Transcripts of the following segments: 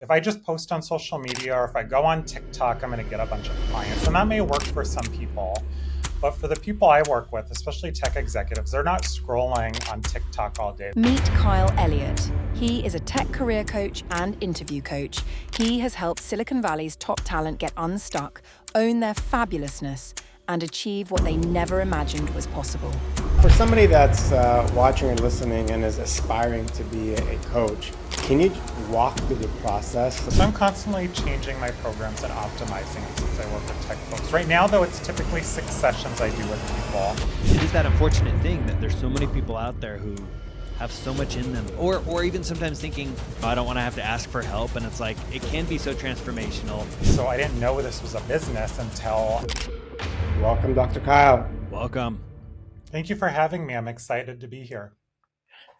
If I just post on social media or if I go on TikTok, I'm going to get a bunch of clients. And that may work for some people. But for the people I work with, especially tech executives, they're not scrolling on TikTok all day. Meet Kyle Elliott. He is a tech career coach and interview coach. He has helped Silicon Valley's top talent get unstuck, own their fabulousness, and achieve what they never imagined was possible. For somebody that's watching or listening and is aspiring to be a coach, can you walk through the process? So I'm constantly changing my programs and optimizing them since I work with tech folks. Right now, though, it's typically 6 sessions I do with people. It is that unfortunate thing that there's so many people out there who have so much in them, or even sometimes thinking, oh, I don't want to have to ask for help. And it's like, it can be so transformational. So I didn't know this was a business until... Welcome, Dr. Kyle. Welcome. Thank you for having me. I'm excited to be here.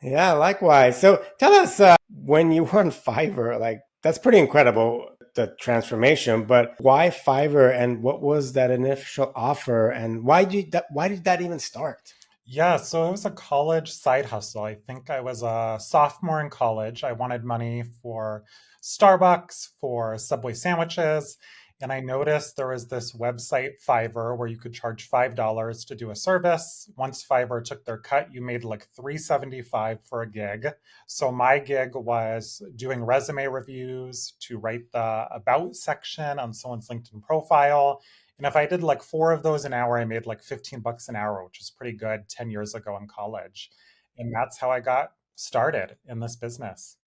Yeah, likewise. So tell us, when you were on Fiverr, like that's pretty incredible, the transformation, but why Fiverr and what was that initial offer and why did that even start? Yeah, so it was a college side hustle. I think I was a sophomore in college. I wanted money for Starbucks, for Subway sandwiches, and I noticed there was this website, Fiverr, where you could charge $5 to do a service. Once Fiverr took their cut, you made like $3.75 for a gig. So my gig was doing resume reviews, to write the about section on someone's LinkedIn profile. And if I did like 4 of those an hour, I made like $15 an hour, which is pretty good 10 years ago in college. And that's how I got started in this business.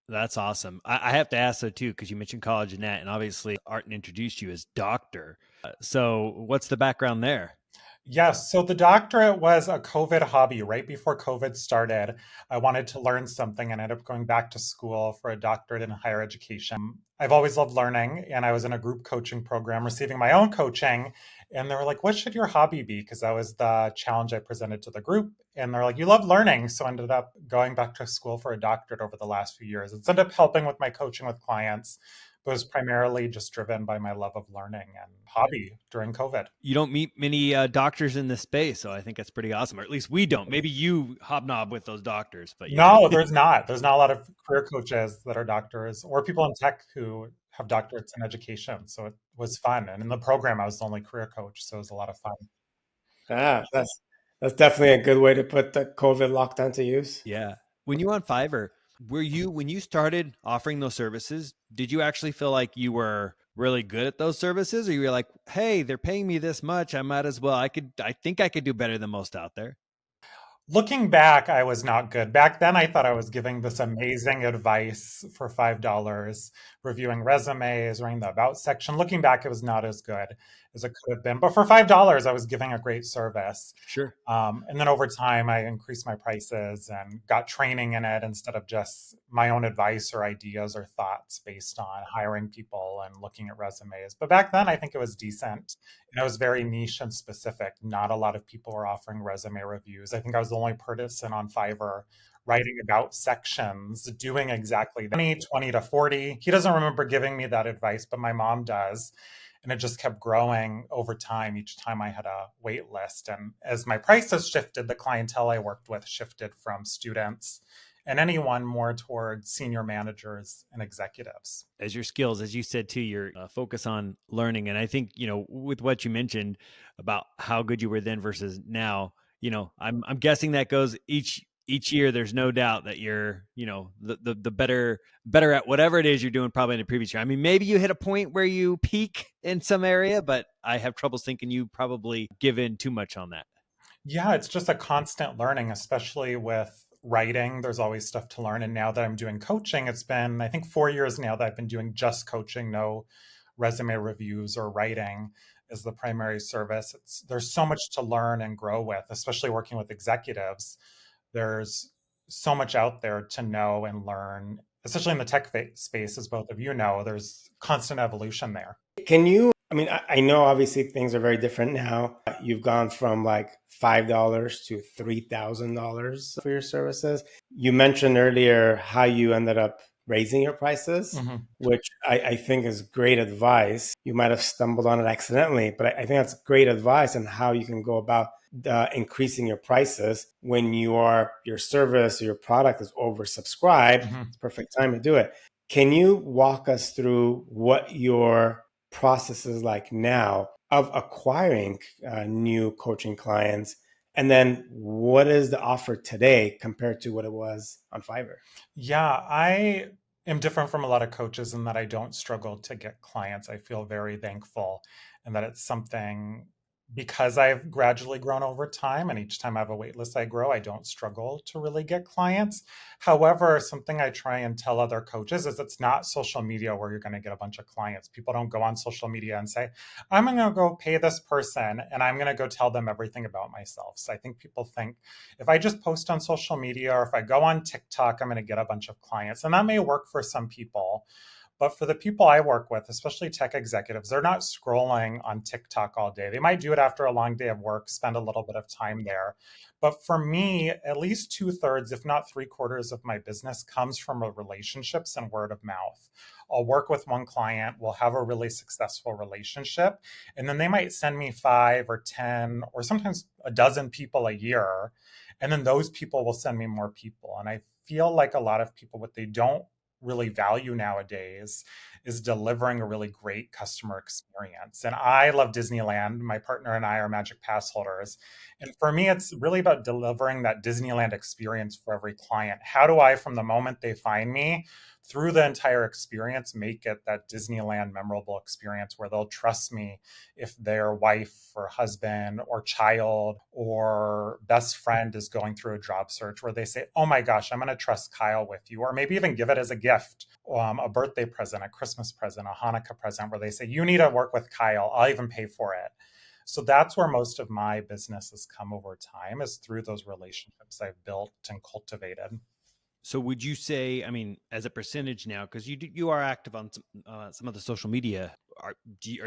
That's awesome. I have to ask though too, because you mentioned college and that, and obviously Artin introduced you as doctor. So what's the background there? Yes, so the doctorate was a COVID hobby. Right before COVID started, I wanted to learn something and ended up going back to school for a doctorate in higher education. I've always loved learning, and I was in a group coaching program receiving my own coaching. And they were like, what should your hobby be? Because that was the challenge I presented to the group. And they're like, you love learning. So I ended up going back to school for a doctorate over the last few years. It's ended up helping with my coaching with clients, but it was primarily just driven by my love of learning and hobby during COVID. You don't meet many doctors in this space, so I think that's pretty awesome. Or at least we don't. Maybe you hobnob with those doctors, but yeah. No, there's not. There's not a lot of career coaches that are doctors or people in tech who have doctorates in education. So it was fun. And in the program, I was the only career coach. So it was a lot of fun. Ah, that's definitely a good way to put the COVID lockdown to use. Yeah. When you were on Fiverr, when you started offering those services, did you actually feel like you were really good at those services? Or you were like, hey, they're paying me this much, I might as well. I think I could do better than most out there. Looking back, I was not good. Back then, I thought I was giving this amazing advice for $5, reviewing resumes, running the about section. Looking back, it was not as good as it could have been. But for $5, I was giving a great service. Sure. And then over time, I increased my prices and got training in it instead of just my own advice or ideas or thoughts based on hiring people and looking at resumes. But back then, I think it was decent. And it was very niche and specific. Not a lot of people were offering resume reviews. I think I was the only person on Fiverr writing about sections, doing exactly that. 20 to 40. He doesn't remember giving me that advice, but my mom does. And it just kept growing over time. Each time I had a wait list. And as my prices shifted, the clientele I worked with shifted from students and anyone more towards senior managers and executives. As your skills, as you said too, your focus on learning. And I think, with what you mentioned about how good you were then versus now, I'm guessing that goes each year. There's no doubt that you're, the better at whatever it is you're doing probably in the previous year. I mean, maybe you hit a point where you peak in some area, but I have troubles thinking you probably give in too much on that. Yeah, it's just a constant learning, especially with writing. There's always stuff to learn. And now that I'm doing coaching, it's been, I think, 4 years now that I've been doing just coaching, no resume reviews or writing as the primary service. There's so much to learn and grow with, especially working with executives. There's so much out there to know and learn, especially in the tech space, as both of you know, there's constant evolution there. I know obviously things are very different now. You've gone from like $5 to $3,000 for your services. You mentioned earlier how you ended up raising your prices, which I think is great advice. You might have stumbled on it accidentally, but I think that's great advice on how you can go about increasing your prices when your service or your product is oversubscribed. It's the perfect time to do it. Can you walk us through what your process is like now of acquiring new coaching clients? And then what is the offer today compared to what it was on Fiverr? Yeah, I am different from a lot of coaches in that I don't struggle to get clients. I feel very thankful and that it's something because I've gradually grown over time and each time I have a wait list I grow, I don't struggle to really get clients. However, something I try and tell other coaches is it's not social media where you're going to get a bunch of clients. People don't go on social media and say, I'm going to go pay this person and I'm going to go tell them everything about myself. So I think people think if I just post on social media or if I go on TikTok, I'm going to get a bunch of clients. And that may work for some people. But for the people I work with, especially tech executives, they're not scrolling on TikTok all day. They might do it after a long day of work, spend a little bit of time there. But for me, at least 2/3, if not 3/4 of my business comes from relationships and word of mouth. I'll work with one client, we'll have a really successful relationship, and then they might send me 5 or 10 or sometimes a dozen people a year. And then those people will send me more people. And I feel like a lot of people, what they don't really value nowadays is delivering a really great customer experience. And I love Disneyland. My partner and I are Magic Pass holders. And for me, it's really about delivering that Disneyland experience for every client. How do I, from the moment they find me, through the entire experience, make it that Disneyland memorable experience where they'll trust me if their wife or husband or child or best friend is going through a job search where they say, oh my gosh, I'm going to trust Kyle with you, or maybe even give it as a gift, a birthday present, a Christmas present, a Hanukkah present, where they say, you need to work with Kyle. I'll even pay for it. So that's where most of my business has come over time, is through those relationships I've built and cultivated. So would you say, I mean, as a percentage now, because you are active on some of the social media, are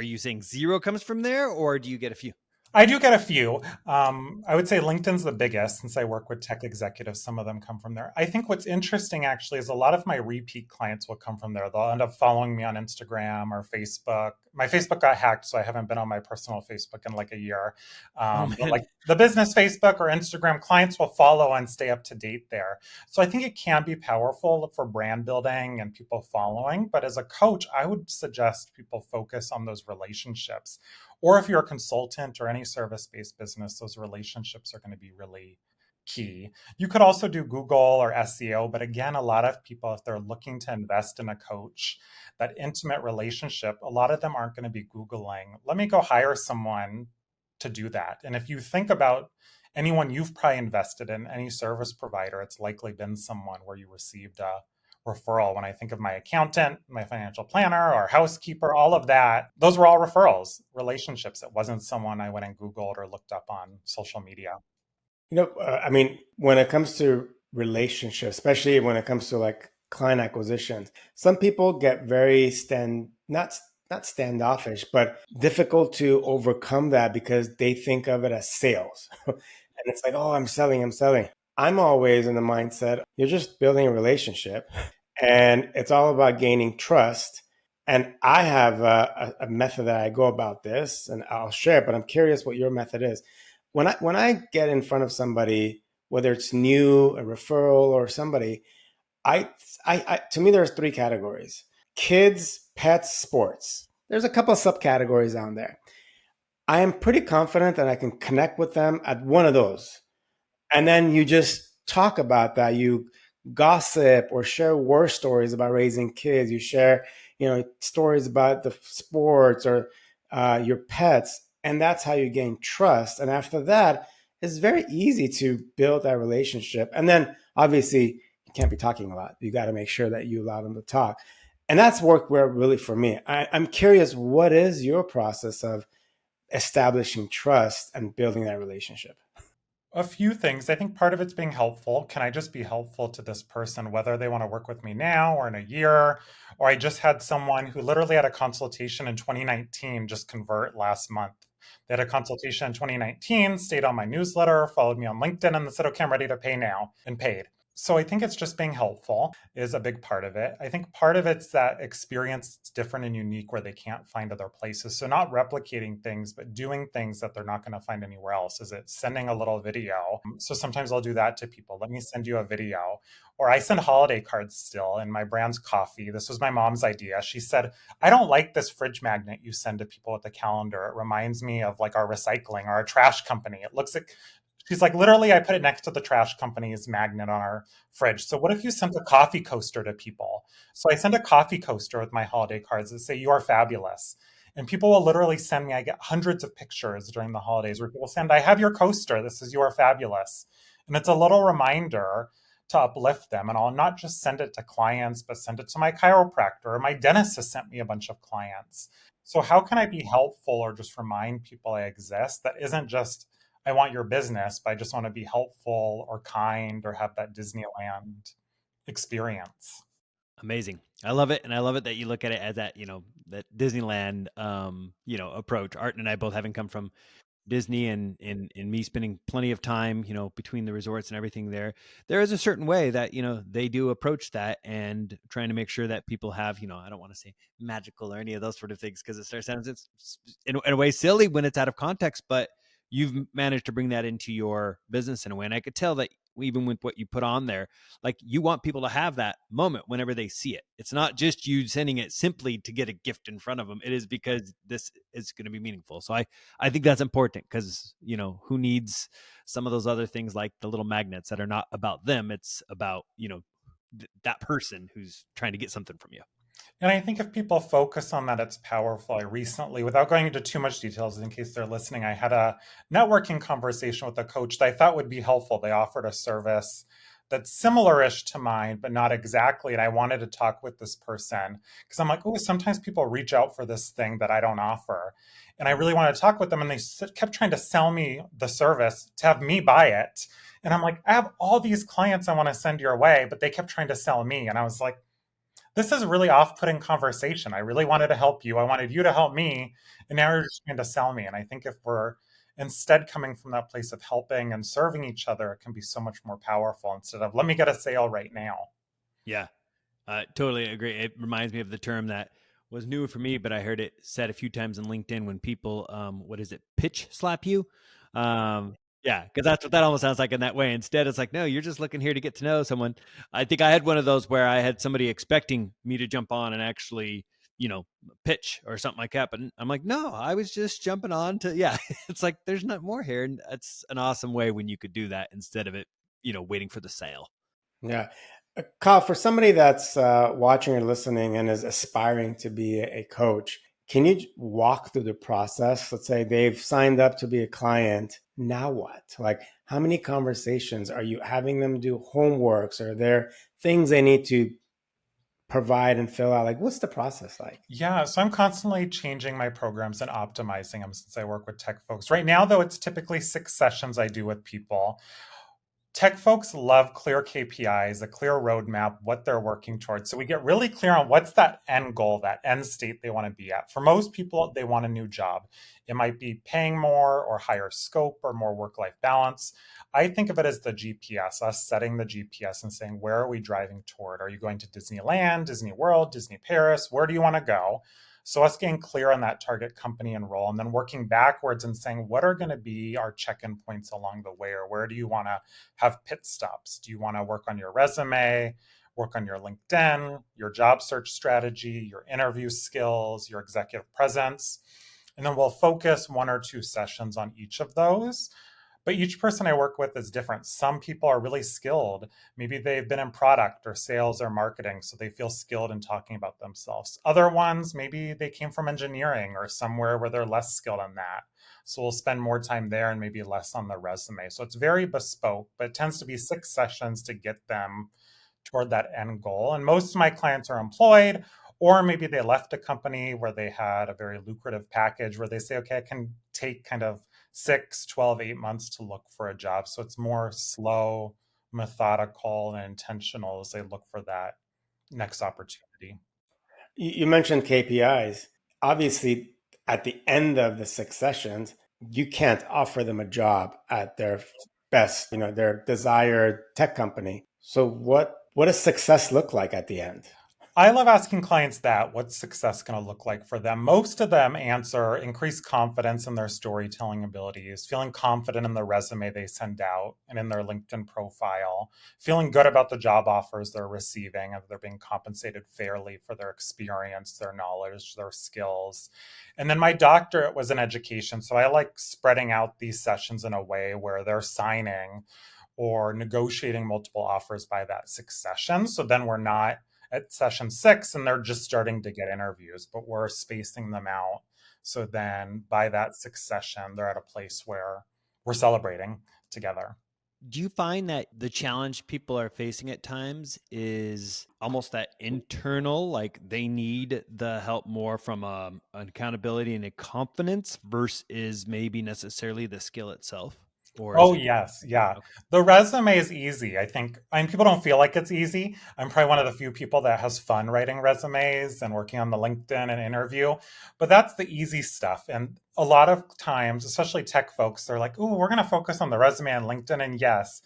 you saying zero comes from there, or do you get a few? I do get a few. I would say LinkedIn's the biggest since I work with tech executives. Some of them come from there. I think what's interesting actually is a lot of my repeat clients will come from there. They'll end up following me on Instagram or Facebook. My Facebook got hacked, so I haven't been on my personal Facebook in like a year. Oh But man. like the business Facebook or Instagram, clients will follow and stay up to date there. So I think it can be powerful for brand building and people following. But as a coach, I would suggest people focus on those relationships, or if you're a consultant or any service based business, those relationships are going to be really key. You could also do Google or SEO, but again, a lot of people, if they're looking to invest in a coach, that intimate relationship, a lot of them aren't going to be Googling, let me go hire someone to do that. And if you think about anyone you've probably invested in, any service provider, it's likely been someone where you received a referral. When I think of my accountant, my financial planner, or housekeeper, all of that, those were all referrals, relationships. It wasn't someone I went and Googled or looked up on social media. I mean, when it comes to relationships, especially when it comes to like client acquisitions, some people get very not standoffish, but difficult to overcome that because they think of it as sales. And it's like, oh, I'm selling, I'm selling. I'm always in the mindset, you're just building a relationship and it's all about gaining trust. And I have a method that I go about this and I'll share it, but I'm curious what your method is. When I get in front of somebody, whether it's new, a referral, or somebody, I to me there's three categories: kids, pets, sports. There's a couple of subcategories down there. I am pretty confident that I can connect with them at one of those, and then you just talk about that. You gossip or share war stories about raising kids. You share, stories about the sports or your pets, and that's how you gain trust. And after that, it's very easy to build that relationship. And then obviously you can't be talking a lot. You got to make sure that you allow them to talk. And that's worked well really for me. I'm curious, what is your process of establishing trust and building that relationship? A few things. I think part of it's being helpful. Can I just be helpful to this person, whether they want to work with me now or in a year? Or I just had someone who literally had a consultation in 2019 just convert last month. They had a consultation in 2019, stayed on my newsletter, followed me on LinkedIn, and said, okay, I'm ready to pay now, and paid. So I think it's just being helpful is a big part of it. I think part of it's that experience is different and unique where they can't find other places. So not replicating things, but doing things that they're not going to find anywhere else. Is it sending a little video? So sometimes I'll do that to people. Let me send you a video. Or I send holiday cards still, and my brand's coffee. This was my mom's idea. She said, I don't like this fridge magnet you send to people with a calendar. It reminds me of like our recycling or our trash company. It looks like, she's like, literally, I put it next to the trash company's magnet on our fridge. So what if you sent a coffee coaster to people? So I send a coffee coaster with my holiday cards that say, you are fabulous. And people will literally send me, I get hundreds of pictures during the holidays where people send, I have your coaster. This is, you are fabulous. And it's a little reminder to uplift them. And I'll not just send it to clients, but send it to my chiropractor, or my dentist has sent me a bunch of clients. So how can I be helpful or just remind people I exist that isn't just, I want your business, but I just want to be helpful or kind or have that Disneyland experience. Amazing. I love it. And I love it that you look at it as that, that Disneyland, approach. Art and I both having come from Disney and me spending plenty of time, between the resorts and everything there is a certain way that, they do approach that and trying to make sure that people have, I don't want to say magical or any of those sort of things because it starts sounds it's in a way silly when it's out of context, but you've managed to bring that into your business in a way. And I could tell that even with what you put on there, like you want people to have that moment whenever they see it. It's not just you sending it simply to get a gift in front of them. It is because this is going to be meaningful. So I think that's important because, who needs some of those other things like the little magnets that are not about them. It's about, that person who's trying to get something from you. And I think if people focus on that, it's powerful. I recently, without going into too much details in case they're listening, I had a networking conversation with a coach that I thought would be helpful. They offered a service that's similar-ish to mine, but not exactly. And I wanted to talk with this person because I'm like, oh, sometimes people reach out for this thing that I don't offer. And I really wanted to talk with them. And they kept trying to sell me the service to have me buy it. And I'm like, I have all these clients I want to send your way, but they kept trying to sell me. And I was like, this is a really off-putting conversation. I really wanted to help you. I wanted you to help me. And now you're just trying to sell me. And I think if we're instead coming from that place of helping and serving each other, it can be so much more powerful instead of, let me get a sale right now. Yeah, totally agree. It reminds me of the term that was new for me, but I heard it said a few times in LinkedIn when people, what is it, pitch slap you? Yeah, because that's what that almost sounds like in that way. Instead, it's like, no, you're just looking here to get to know someone. I think I had one of those where I had somebody expecting me to jump on and actually, pitch or something like that. But I'm like, no, I was just jumping on to, yeah, it's like, there's not more here. And that's an awesome way when you could do that instead of it, waiting for the sale. Yeah. Kyle, for somebody that's watching or listening and is aspiring to be a coach, can you walk through the process? Let's say they've signed up to be a client. Now what? Like, how many conversations are you having them do homeworks? Are there things they need to provide and fill out? Like, what's the process like? Yeah, so I'm constantly changing my programs and optimizing them since I work with tech folks. Right now, though, it's typically 6 sessions I do with people. Tech folks love clear KPIs, a clear roadmap, what they're working towards. So we get really clear on what's that end goal, that end state they want to be at. For most people, they want a new job. It might be paying more or higher scope or more work-life balance. I think of it as the GPS, us setting the GPS and saying, where are we driving toward? Are you going to Disneyland, Disney World, Disney Paris? Where do you want to go? So us getting clear on that target company and role, and then working backwards and saying, what are going to be our check-in points along the way, or where do you want to have pit stops? Do you want to work on your resume, work on your LinkedIn, your job search strategy, your interview skills, your executive presence? And then we'll focus 1 or 2 sessions on each of those. But each person I work with is different. Some people are really skilled. Maybe they've been in product or sales or marketing, so they feel skilled in talking about themselves. Other ones, maybe they came from engineering or somewhere where they're less skilled in that. So we'll spend more time there and maybe less on the resume. So it's very bespoke, but it tends to be 6 sessions to get them toward that end goal. And most of my clients are employed, or maybe they left a company where they had a very lucrative package where they say, okay, I can take kind of 6, 12, 8 months to look for a job. So it's more slow, methodical, and intentional as they look for that next opportunity. You mentioned KPIs. Obviously, at the end of the 6 sessions, you can't offer them a job at their best, their desired tech company. So what does success look like at the end? I love asking clients that. What's success going to look like for them? Most of them answer increased confidence in their storytelling abilities, feeling confident in the resume they send out and in their LinkedIn profile, feeling good about the job offers they're receiving, and they're being compensated fairly for their experience, their knowledge, their skills. And then my doctorate was in education. So I like spreading out these sessions in a way where they're signing or negotiating multiple offers by that succession. So then we're not at session 6 and they're just starting to get interviews, but we're spacing them out. So then by that succession, they're at a place where we're celebrating together. Do you find that the challenge people are facing at times is almost that internal, like they need the help more from an accountability and a confidence versus maybe necessarily the skill itself? Or is Oh, it yes. Yeah. okay? The resume is easy. People don't feel like it's easy. I'm probably one of the few people that has fun writing resumes and working on the LinkedIn and interview, but that's the easy stuff. And a lot of times, especially tech folks, they're like, "Ooh, we're going to focus on the resume and LinkedIn." And yes,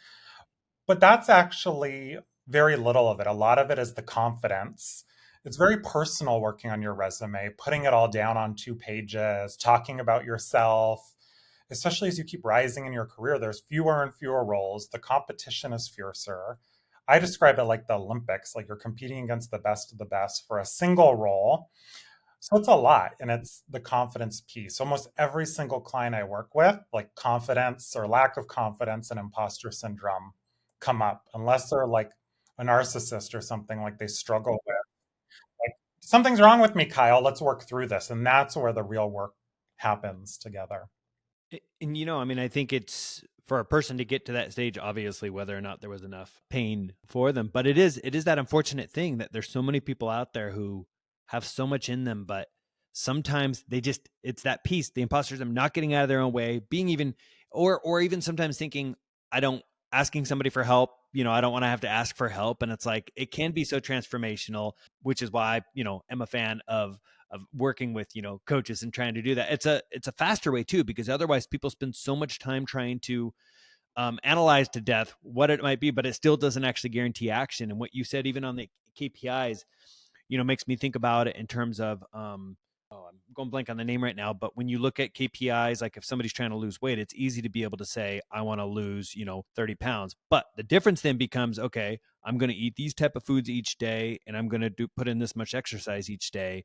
but that's actually very little of it. A lot of it is the confidence. It's very personal working on your resume, putting it all down on 2 pages, talking about yourself, especially as you keep rising in your career. There's fewer and fewer roles. The competition is fiercer. I describe it like the Olympics, like you're competing against the best of the best for a single role. So it's a lot, and it's the confidence piece. Almost every single client I work with, like confidence or lack of confidence and imposter syndrome come up, unless they're like a narcissist or something like they struggle with. Like, something's wrong with me, Kyle. Let's work through this. And that's where the real work happens together. And I mean, I think it's for a person to get to that stage, obviously, whether or not there was enough pain for them. But it is that unfortunate thing that there's so many people out there who have so much in them, but sometimes it's that piece, the imposters, them not getting out of their own way, being even, or even sometimes thinking, I don't asking somebody for help, I don't want to have to ask for help. And it's like, it can be so transformational, which is why, I'm a fan of working with coaches and trying to do that. It's a faster way too, because otherwise people spend so much time trying to analyze to death what it might be, but it still doesn't actually guarantee action. And what you said, even on the KPIs, makes me think about it in terms of I'm going blank on the name right now, but when you look at KPIs, like if somebody's trying to lose weight, it's easy to be able to say, I want to lose, 30 pounds. But the difference then becomes, okay, I'm going to eat these type of foods each day, and I'm going to put in this much exercise each day,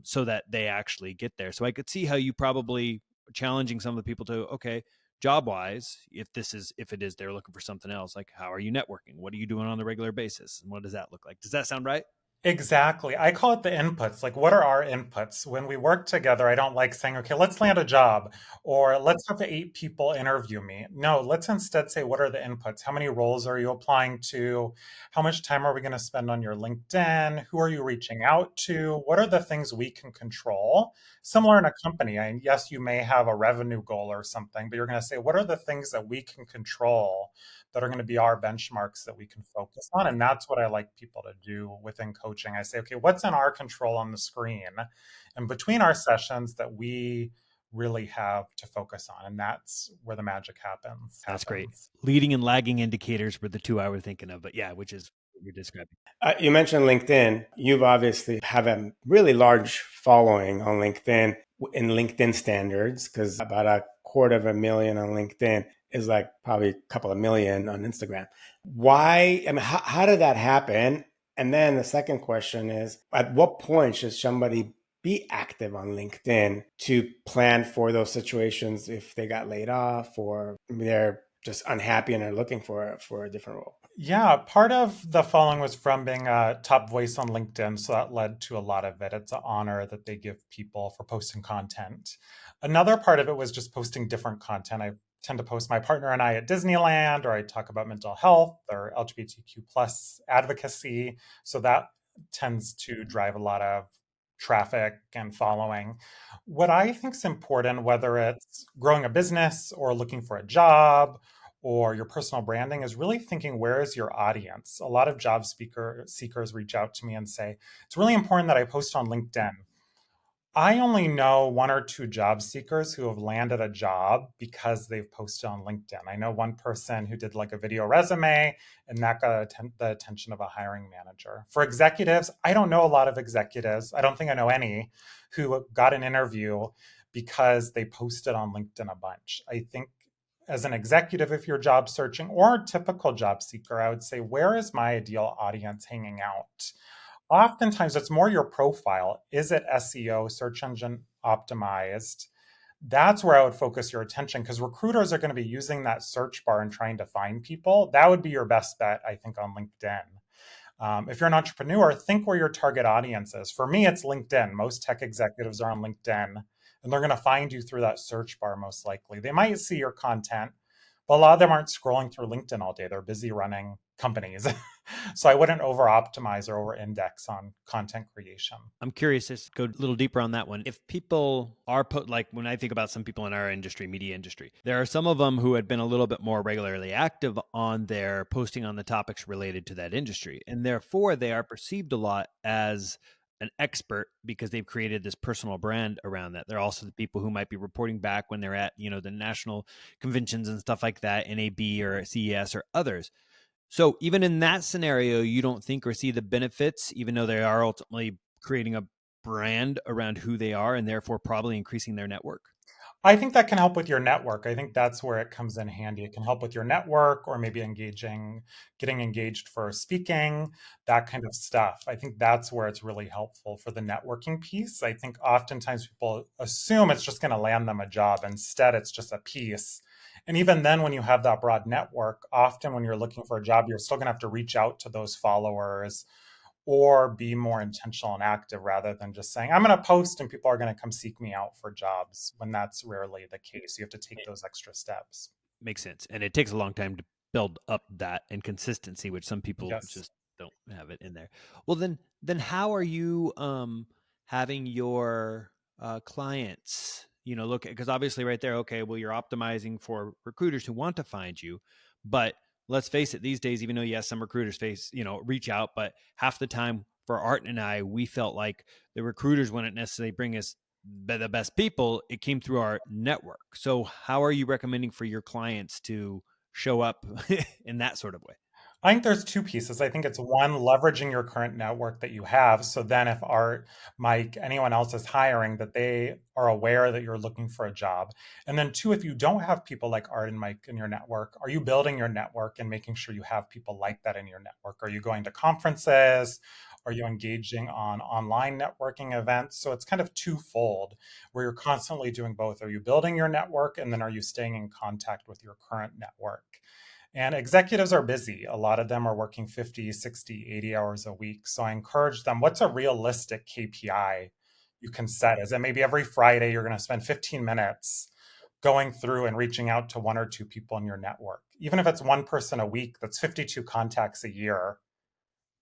so that they actually get there. So I could see how you probably challenging some of the people to, okay, job wise, if it is they're looking for something else, like how are you networking? What are you doing on a regular basis? And what does that look like? Does that sound right? Exactly. I call it the inputs. Like, what are our inputs? When we work together, I don't like saying, okay, let's land a job or let's have the 8 people interview me. No, let's instead say, what are the inputs? How many roles are you applying to? How much time are we going to spend on your LinkedIn? Who are you reaching out to? What are the things we can control? Similar in a company. Yes, you may have a revenue goal or something, but you're going to say, what are the things that we can control that are going to be our benchmarks that we can focus on? And that's what I like people to do within coaching. I say, okay, what's in our control on the screen and between our sessions that we really have to focus on? And that's where the magic That's great. happens. Leading and lagging indicators were the two I was thinking of, but yeah, which is what you're describing. You mentioned LinkedIn. You've obviously have a really large following on LinkedIn in LinkedIn standards, because about 250,000 on LinkedIn is like probably a couple of million on Instagram. Why? I mean, how did that happen? And then the second question is, at what point should somebody be active on LinkedIn to plan for those situations if they got laid off or they're just unhappy and are looking for a different role? Yeah, part of the following was from being a top voice on LinkedIn. So that led to a lot of it. It's an honor that they give people for posting content. Another part of it was just posting different content. I tend to post my partner and I at Disneyland, or I talk about mental health or LGBTQ plus advocacy. So that tends to drive a lot of traffic and following. What I think is important, whether it's growing a business or looking for a job or your personal branding, is really thinking, where is your audience? A lot of seekers reach out to me and say, it's really important that I post on LinkedIn. I only know one or two job seekers who have landed a job because they've posted on LinkedIn. I know one person who did like a video resume and that got the attention of a hiring manager. For executives, I don't know a lot of executives. I don't think I know any who got an interview because they posted on LinkedIn a bunch. I think as an executive, if you're job searching or a typical job seeker, I would say, where is my ideal audience hanging out? Oftentimes, it's more your profile. Is it SEO, search engine optimized? That's where I would focus your attention because recruiters are going to be using that search bar and trying to find people. That would be your best bet, I think, on LinkedIn. If you're an entrepreneur, think where your target audience is. For me, it's LinkedIn. Most tech executives are on LinkedIn, and they're going to find you through that search bar most likely. They might see your content, but a lot of them aren't scrolling through LinkedIn all day. They're busy running companies. So I wouldn't over optimize or over index on content creation. I'm curious, just go a little deeper on that one. If people are put, like when I think about some people in our industry, media industry, there are some of them who had been a little bit more regularly active on their posting on the topics related to that industry. And therefore they are perceived a lot as an expert because they've created this personal brand around that. They're also the people who might be reporting back when they're at, the national conventions and stuff like that, NAB or CES or others. So even in that scenario, you don't think or see the benefits, even though they are ultimately creating a brand around who they are and therefore probably increasing their network? I think that can help with your network. I think that's where it comes in handy. It can help with your network or maybe getting engaged for speaking, that kind of stuff. I think that's where it's really helpful for the networking piece. I think oftentimes people assume it's just going to land them a job. Instead, it's just a piece. And even then, when you have that broad network, often when you're looking for a job, you're still going to have to reach out to those followers or be more intentional and active rather than just saying, I'm going to post and people are going to come seek me out for jobs when that's rarely the case. You have to take those extra steps. Makes sense. And it takes a long time to build up that and consistency, which some people Yes. just don't have it in there. Well, then how are you having your clients, look at, because obviously right there, okay, well, you're optimizing for recruiters who want to find you, but let's face it, these days, even though yes, some recruiters reach out, but half the time for Art and I, we felt like the recruiters wouldn't necessarily bring us the best people. It came through our network. So how are you recommending for your clients to show up in that sort of way? I think there's two pieces. I think it's one, leveraging your current network that you have. So then if Art, Mike, anyone else is hiring, that they are aware that you're looking for a job. And then two, if you don't have people like Art and Mike in your network, are you building your network and making sure you have people like that in your network? Are you going to conferences? Are you engaging on online networking events? So it's kind of twofold where you're constantly doing both. Are you building your network? And then are you staying in contact with your current network? And executives are busy. A lot of them are working 50, 60, 80 hours a week. So I encourage them, what's a realistic KPI you can set? Is it maybe every Friday you're going to spend 15 minutes going through and reaching out to one or two people in your network? Even if it's one person a week, that's 52 contacts a year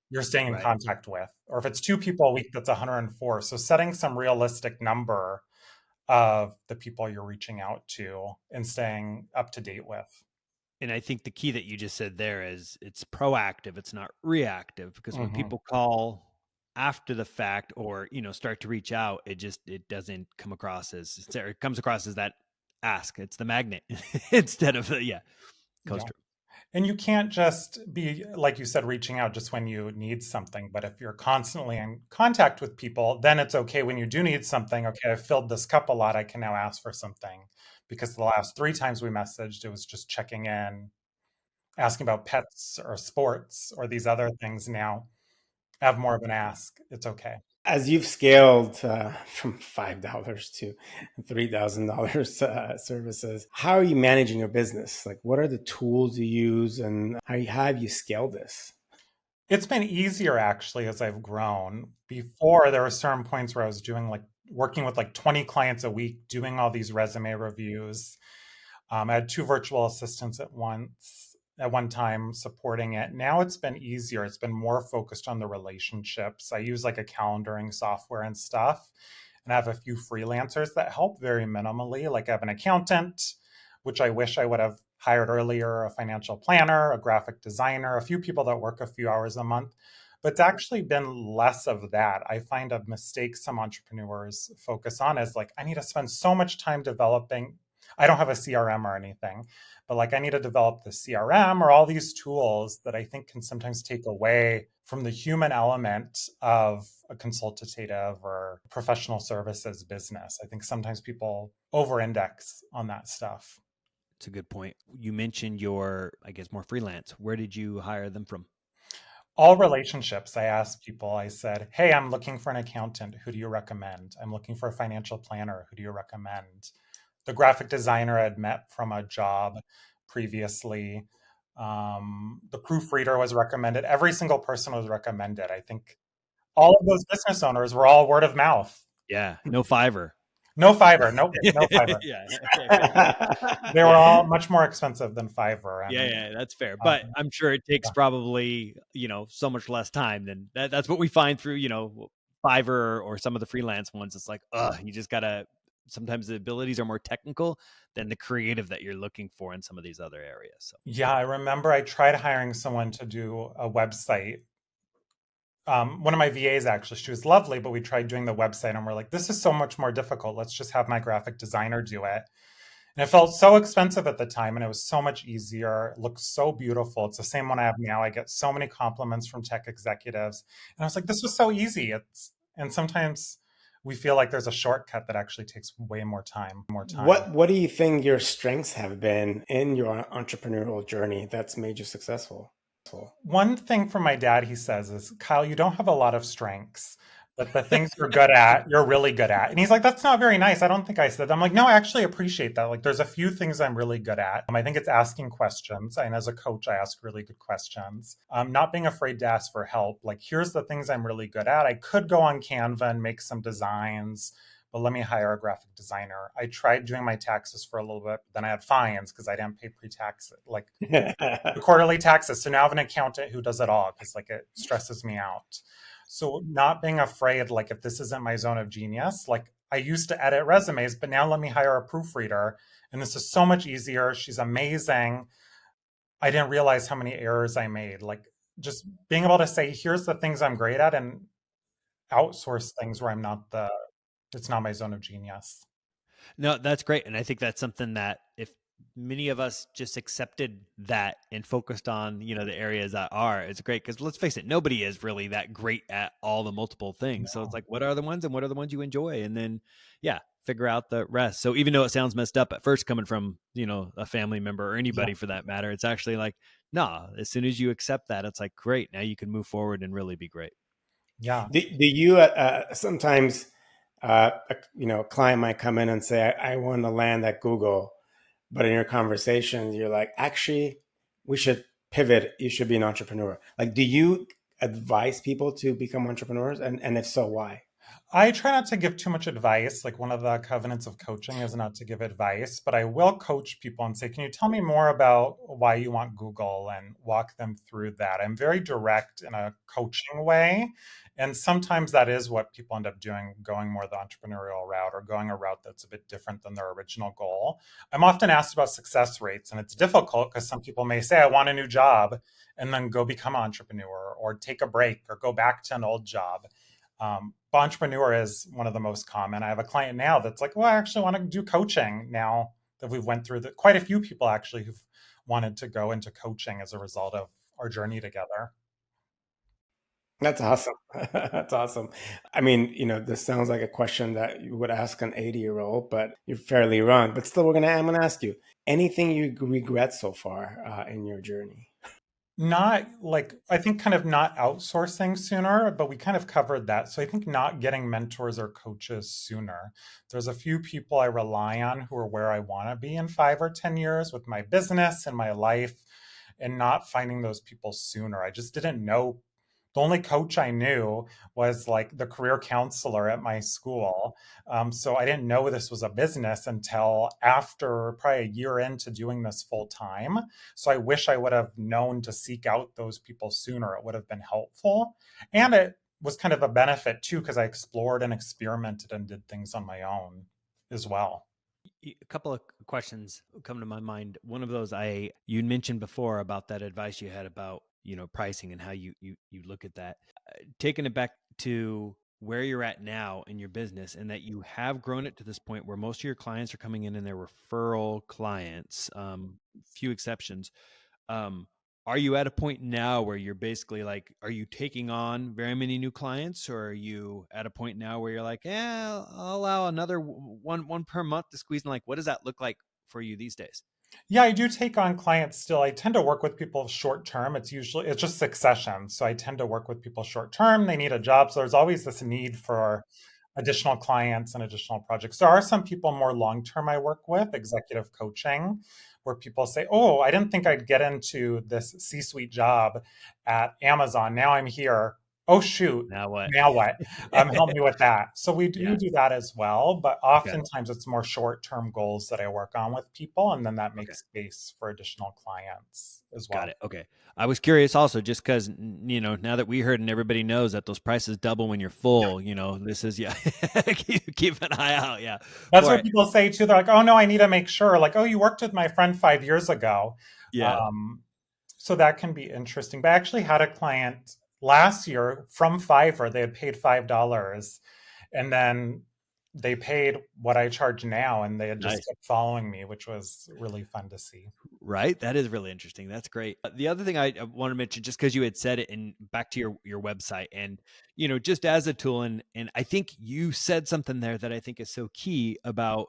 you're staying in Right. contact with. Or if it's two people a week, that's 104. So setting some realistic number of the people you're reaching out to and staying up to date with. And I think the key that you just said there is it's proactive, it's not reactive, because when Mm-hmm. people call after the fact or, start to reach out, it doesn't come across as, it comes across as that ask. It's the magnet instead of the, Yeah. coaster. And you can't just be, like you said, reaching out just when you need something. But if you're constantly in contact with people, then it's okay when you do need something. Okay, I've filled this cup a lot. I can now ask for something. Because the last three times we messaged, it was just checking in, asking about pets or sports or these other things. Now I have more of an ask. It's okay. As you've scaled from $5 to $3,000 services, how are you managing your business? Like, what are the tools you use, and how have you scaled this? It's been easier actually as I've grown. Before, there were certain points where I was doing like working with like 20 clients a week, doing all these resume reviews. I had two virtual assistants at one time supporting it. Now it's been easier. It's been more focused on the relationships. I use like a calendaring software and stuff. And I have a few freelancers that help very minimally. Like I have an accountant, which I wish I would have hired earlier, a financial planner, a graphic designer, a few people that work a few hours a month. But it's actually been less of that. I find a mistake some entrepreneurs focus on is like, I need to spend so much time developing. I don't have a CRM or anything, but like I need to develop the CRM or all these tools that I think can sometimes take away from the human element of a consultative or professional services business. I think sometimes people over index on that stuff. It's a good point. You mentioned your, I guess, more freelance. Where did you hire them from? All relationships. I asked people, I said, hey, I'm looking for an accountant. Who do you recommend? I'm looking for a financial planner. Who do you recommend? The graphic designer I'd met from a job previously. The proofreader was recommended. Every single person was recommended. I think all of those business owners were all word of mouth. Yeah, no Fiverr. No Fiverr. Nope, no Fiverr. Yeah. Okay, good. They were all much more expensive than Fiverr. Yeah, And yeah, that's fair. But I'm sure it takes yeah. probably, so much less time than that. That's what we find through, Fiverr or some of the freelance ones. It's like, you just gotta, sometimes the abilities are more technical than the creative that you're looking for in some of these other areas. So Yeah, I remember I tried hiring someone to do a website. One of my VAs actually, she was lovely, but we tried doing the website and we're like, this is so much more difficult. Let's just have my graphic designer do it. And it felt so expensive at the time and it was so much easier. It looked so beautiful. It's the same one I have now. I get so many compliments from tech executives. And I was like, this was so easy. And sometimes we feel like there's a shortcut that actually takes way more time, What do you think your strengths have been in your entrepreneurial journey that's made you successful? One thing from my dad, he says, is Kyle, you don't have a lot of strengths, but the things you're good at, you're really good at. And he's like, that's not very nice. I don't think I said that. I'm like, no, I actually appreciate that. Like, there's a few things I'm really good at. I think it's asking questions. And as a coach, I ask really good questions. Not being afraid to ask for help. Like, here's the things I'm really good at. I could go on Canva and make some designs, but let me hire a graphic designer. I tried doing my taxes for a little bit, but then I had fines because I didn't pay pre-tax, like the quarterly taxes. So now I have an accountant who does it all because like it stresses me out. So not being afraid, like if this isn't my zone of genius, like I used to edit resumes, but now let me hire a proofreader. And this is so much easier. She's amazing. I didn't realize how many errors I made. Like just being able to say, here's the things I'm great at and outsource things where it's not my zone of genius. no, that's great. And I think that's something that if many of us just accepted that and focused on, the areas that are, it's great. Because let's face it, nobody is really that great at all the multiple things. So it's like, what are the ones and what are the ones you enjoy? And then, yeah, figure out the rest. So even though it sounds messed up at first coming from, a family member or anybody for that matter, it's actually like, nah, as soon as you accept that, it's like, great. Now you can move forward and really be great. Yeah. Do you sometimes, a client might come in and say, I want to land at Google, but in your conversation, you're like, actually, we should pivot. You should be an entrepreneur. Like, do you advise people to become entrepreneurs? And if so, why? I try not to give too much advice. Like one of the covenants of coaching is not to give advice, but I will coach people and say, can you tell me more about why you want Google and walk them through that? I'm very direct in a coaching way. And sometimes that is what people end up doing, going more the entrepreneurial route or going a route that's a bit different than their original goal. I'm often asked about success rates, and it's difficult because some people may say, I want a new job and then go become an entrepreneur or take a break or go back to an old job. But entrepreneur is one of the most common. I have a client now that's like, well, I actually want to do coaching now that we've went through quite a few people actually who've wanted to go into coaching as a result of our journey together. That's awesome. That's awesome. I mean, this sounds like a question that you would ask an 80-year-old, but you're fairly wrong. But still, I'm going to ask you, anything you regret so far in your journey? Not like, I think kind of not outsourcing sooner, but we kind of covered that. So I think not getting mentors or coaches sooner. There's a few people I rely on who are where I want to be in 5 or 10 years with my business and my life, and not finding those people sooner. I just didn't know. The only coach I knew was like the career counselor at my school. So I didn't know this was a business until after probably a year into doing this full time. So I wish I would have known to seek out those people sooner. It would have been helpful. And it was kind of a benefit too, because I explored and experimented and did things on my own as well. A couple of questions come to my mind. One of those you mentioned before about that advice you had about, pricing and how you look at that. taking it back to where you're at now in your business, and that you have grown it to this point where most of your clients are coming in and they're referral clients, few exceptions. Um, are you at a point now where you're basically like, are you taking on very many new clients, or are you at a point now where you're like, yeah, I'll allow another one per month to squeeze in? Like, what does that look like for you these days? Yeah, I do take on clients still. I tend to work with people short term. It's just succession. So I tend to work with people short term. They need a job. So there's always this need for additional clients and additional projects. There are some people more long term I work with, executive coaching, where people say, "Oh, I didn't think I'd get into this C-suite job at Amazon. Now I'm here. Oh shoot, Now what? now what? Help me with that." So we do Yeah. do that as well, but Okay. oftentimes it's more short-term goals that I work on with people, and then that Okay. makes space for additional clients as Got well. it. Okay. I was curious also, just because, now that we heard and everybody knows that those prices double when you're full, this is, yeah, keep an eye out. Yeah. That's For what it. people say too. They're like, "Oh no, I need to make sure." Like, "Oh, you worked with my friend 5 years ago." Yeah. Um, so that can be interesting. But I actually had a client last year from Fiverr. They had paid $5, and then they paid what I charge now, and they had just Nice. kept following me, which was really fun to see. Right. That is really interesting. That's great. The other thing I want to mention, just because you had said it, and back to your website, and just as a tool, and I think you said something there that I think is so key about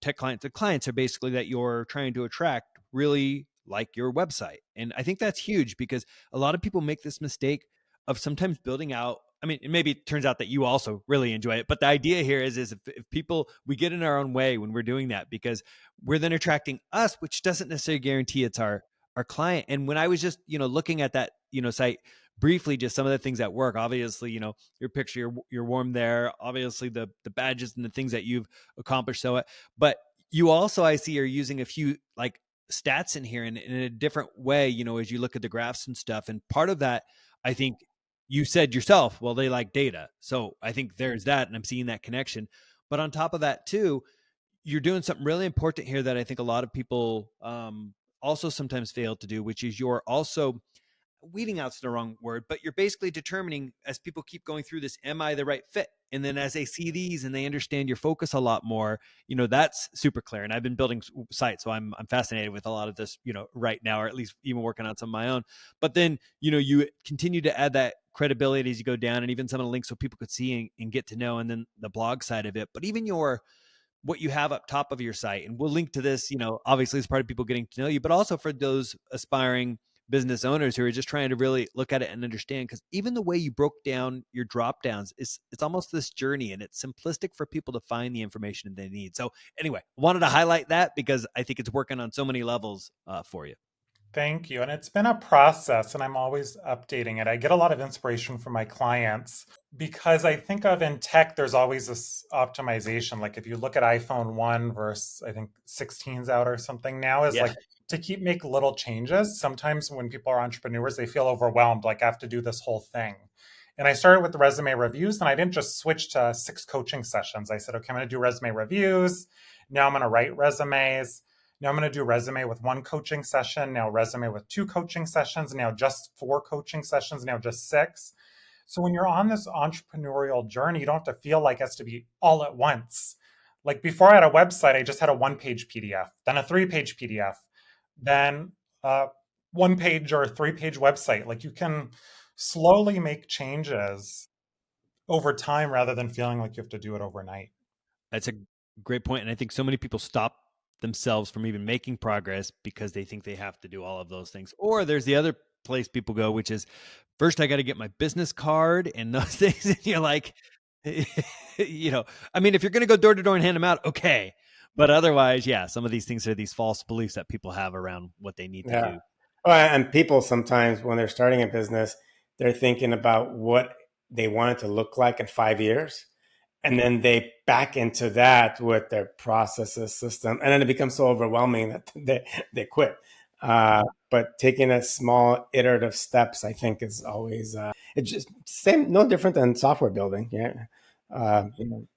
tech clients. The clients are basically that you're trying to attract really like your website, and I think that's huge because a lot of people make this mistake of sometimes building out. I mean, maybe it turns out that you also really enjoy it, but the idea here is if people, we get in our own way when we're doing that, because we're then attracting us, which doesn't necessarily guarantee it's our client. And when I was just looking at that site briefly, just some of the things that work, obviously your picture, you're warm there, obviously the badges and the things that you've accomplished. So but you also, I see, are using a few like stats in here in a different way, as you look at the graphs and stuff. And part of that, I think, you said yourself, well, they like data, so I think there's that, and I'm seeing that connection. But on top of that too, you're doing something really important here that I think a lot of people also sometimes fail to do, which is you're also, weeding out's the wrong word, but you're basically determining, as people keep going through this, am I the right fit? And then as they see these and they understand your focus a lot more, that's super clear. And I've been building sites, so I'm fascinated with a lot of this, right now, or at least even working on some of my own. But then, you continue to add that credibility as you go down, and even some of the links so people could see and get to know, and then the blog side of it. But even what you have up top of your site. And we'll link to this, obviously as part of people getting to know you, but also for those aspiring business owners who are just trying to really look at it and understand. Because even the way you broke down your drop downs is, it's almost this journey, and it's simplistic for people to find the information they need. So anyway, I wanted to highlight that because I think it's working on so many levels for you. Thank you. And it's been a process, and I'm always updating it. I get a lot of inspiration from my clients because I think of in tech, there's always this optimization. Like if you look at iPhone 1 versus I think 16's out or something now, is Yeah. like to keep make little changes. Sometimes when people are entrepreneurs, they feel overwhelmed, like I have to do this whole thing. And I started with the resume reviews, and I didn't just switch to 6 coaching sessions. I said, okay, I'm going to do resume reviews. Now I'm going to write resumes. Now I'm going to do resume with 1 coaching session, now resume with 2 coaching sessions, now just 4 coaching sessions, now just 6. So when you're on this entrepreneurial journey, you don't have to feel like it has to be all at once. Like before I had a website, I just had a 1 page PDF, then a 3 page PDF, then a 1 page or 3 page website. Like you can slowly make changes over time rather than feeling like you have to do it overnight. That's a great point. And I think so many people stop themselves from even making progress because they think they have to do all of those things. Or there's the other place people go, which is, first I got to get my business card and those things. And you're like, I mean, if you're going to go door to door and hand them out, okay. But otherwise, yeah, some of these things are these false beliefs that people have around what they need to Yeah. do. Well, and people sometimes when they're starting a business, they're thinking about what they want it to look like in 5 years. And then they back into that with their processes, system, and then it becomes so overwhelming that they quit. But taking a small iterative steps, I think, is always it's just same, no different than software building. Yeah, you know,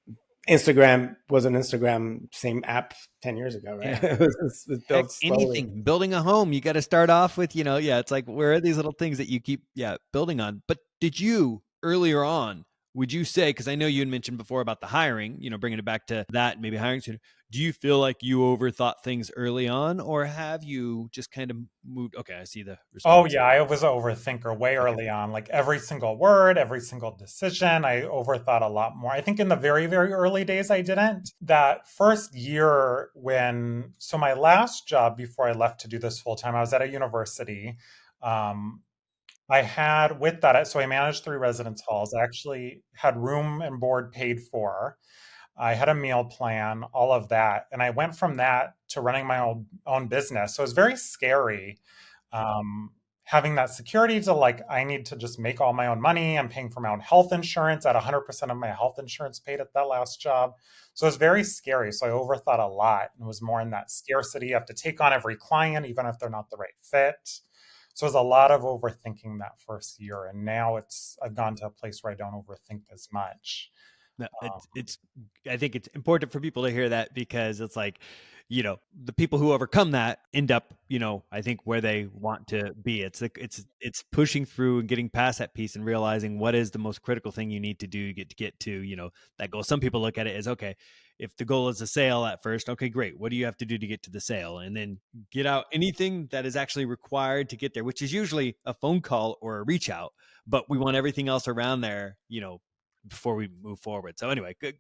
Instagram was an Instagram same app 10 years ago, right? Yeah. It Heck, built slowly. anything, building a home, you got to start off with, yeah, it's like, where are these little things that you keep, building on? But did you earlier on, would you say, because I know you had mentioned before about the hiring, bringing it back to that, maybe hiring sooner. Do you feel like you overthought things early on, or have you just kind of moved? Okay, I see the Oh response. yeah, I was an overthinker way Okay. early on. Like every single word, every single decision, I overthought a lot more. I think in the very, very early days, I didn't. That first year so my last job before I left to do this full time, I was at a university. Um, I had with that, so I managed 3 residence halls. I actually had room and board paid for. I had a meal plan, all of that. And I went from that to running my own business. So it was very scary um, having that security to like, I need to just make all my own money. I'm paying for my own health insurance at 100% of my health insurance paid at that last job. So it was very scary. So I overthought a lot and was more in that scarcity. You have to take on every client, even if they're not the right fit. So it was a lot of overthinking that first year. And now I've gone to a place where I don't overthink as much. No, Um, it's I think it's important for people to hear that, because it's like, the people who overcome that end up, I think where they want to be. It's like it's pushing through and getting past that piece and realizing what is the most critical thing you need to do to get to, that goal. Some people look at it as, okay, if the goal is a sale at first, okay, great. What do you have to do to get to the sale? And then get out anything that is actually required to get there, which is usually a phone call or a reach out. But we want everything else around there, before we move forward. So anyway, good.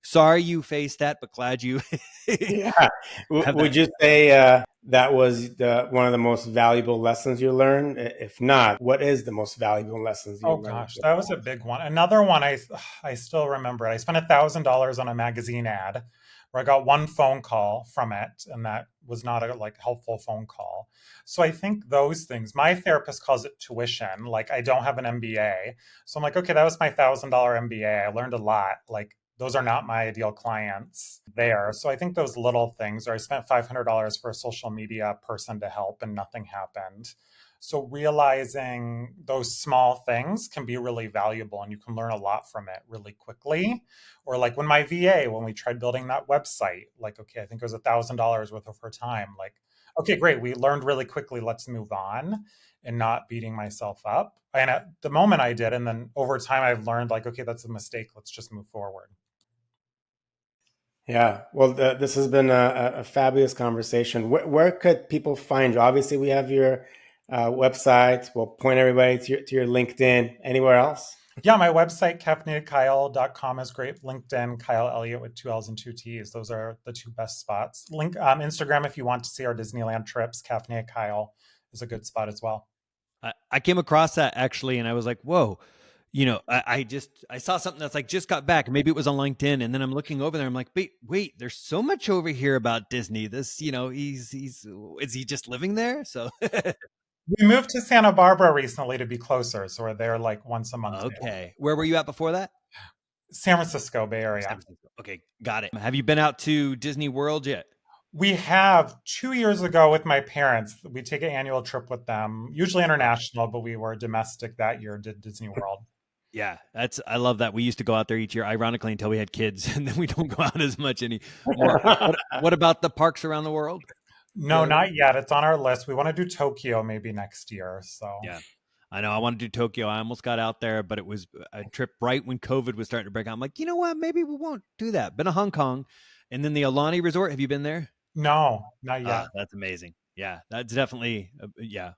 Sorry you faced that, but glad you Yeah. have that. Would you say that was one of the most valuable lessons you learned? If not, what is the most valuable lessons you Oh learned gosh, so that was far? a big one. Another one I still remember. I spent $1,000 on a magazine ad where I got one phone call from it, and that was not a like helpful phone call. So I think those things. My therapist calls it tuition. Like I don't have an MBA, so I'm like, okay, that was my $1,000 MBA. I learned a lot. Like those are not my ideal clients there. So I think those little things. Or I spent $500 for a social media person to help, and nothing happened. So realizing those small things can be really valuable and you can learn a lot from it really quickly. Or like when my VA, when we tried building that website, like, okay, I think it was $1,000 worth of her time. Like, okay, great. We learned really quickly. Let's move on and not beating myself up. And at the moment I did. And then over time I've learned like, okay, that's a mistake. Let's just move forward. Yeah. Well, this has been a fabulous conversation. Where could people find you? Obviously, we have your website. We'll point everybody to your LinkedIn. Anywhere else? Yeah, my website, caffeinatedkyle.com is great. LinkedIn, Kyle Elliott with 2 L's and 2 T's. Those are the two best spots. Instagram, if you want to see our Disneyland trips, Caffeinated Kyle is a good spot as well. I came across that actually, and I was like, whoa. I saw something that's like just got back. Maybe it was on LinkedIn, and then I'm looking over there. I'm like, wait, there's so much over here about Disney. This, he's is he just living there? So We moved to Santa Barbara recently to be closer, so we're there like once a month now. okay, where were you at before that? San Francisco, Bay San Area. Francisco. Okay, got it. Have you been out to Disney World yet? We have 2 years ago with my parents. We take an annual trip with them, usually international, but we were domestic that year, did Disney World. Yeah, I love that. We used to go out there each year, ironically, until we had kids, and then we don't go out as much anymore. What about the parks around the world? The No, other one? not yet. It's on our list. We want to do Tokyo maybe next year. So Yeah. I know I want to do Tokyo. I almost got out there, but it was a trip right when COVID was starting to break out. I'm like, you know what? Maybe we won't do that. Been to Hong Kong, and then the Alani Resort. Have you been there? no, not yet. That's amazing. Yeah, that's definitely yeah.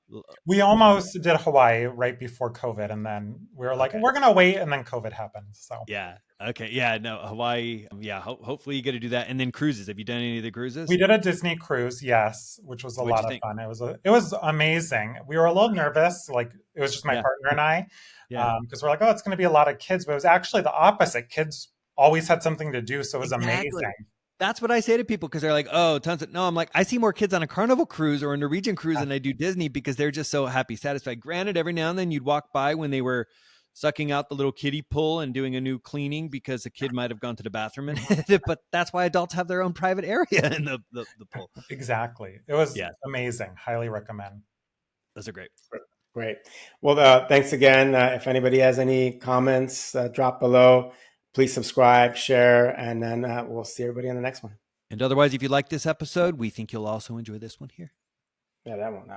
We almost did Hawaii right before COVID, and then we were like, Okay. we're gonna wait, and then COVID happened. So Yeah. Okay. Yeah. No, Hawaii. Yeah. Hopefully you get to do that, and then cruises. Have you done any of the we cruises? did a Disney cruise, yes, which was a What'd you lot of think? fun. It was amazing. We were a little nervous, like it was just my Yeah. partner and I, Yeah. because we're like, oh, it's gonna be a lot of kids, but it was actually the opposite. Kids always had something to do, so it was Exactly. amazing. That's what I say to people, because they're like, "Oh, tons of." No, I'm like, I see more kids on a Carnival cruise or a Norwegian cruise than I do Disney, because they're just so happy, satisfied. Granted, every now and then you'd walk by when they were sucking out the little kiddie pool and doing a new cleaning because a kid might have gone to the bathroom and hit it, but that's why adults have their own private area in the pool. Exactly. It was Yeah, amazing. Highly recommend. those are great. Great. Well, thanks again. If anybody has any comments, drop below. Please subscribe, share, and then we'll see everybody on the next one. And otherwise, if you like this episode, we think you'll also enjoy this one here. Yeah, that one.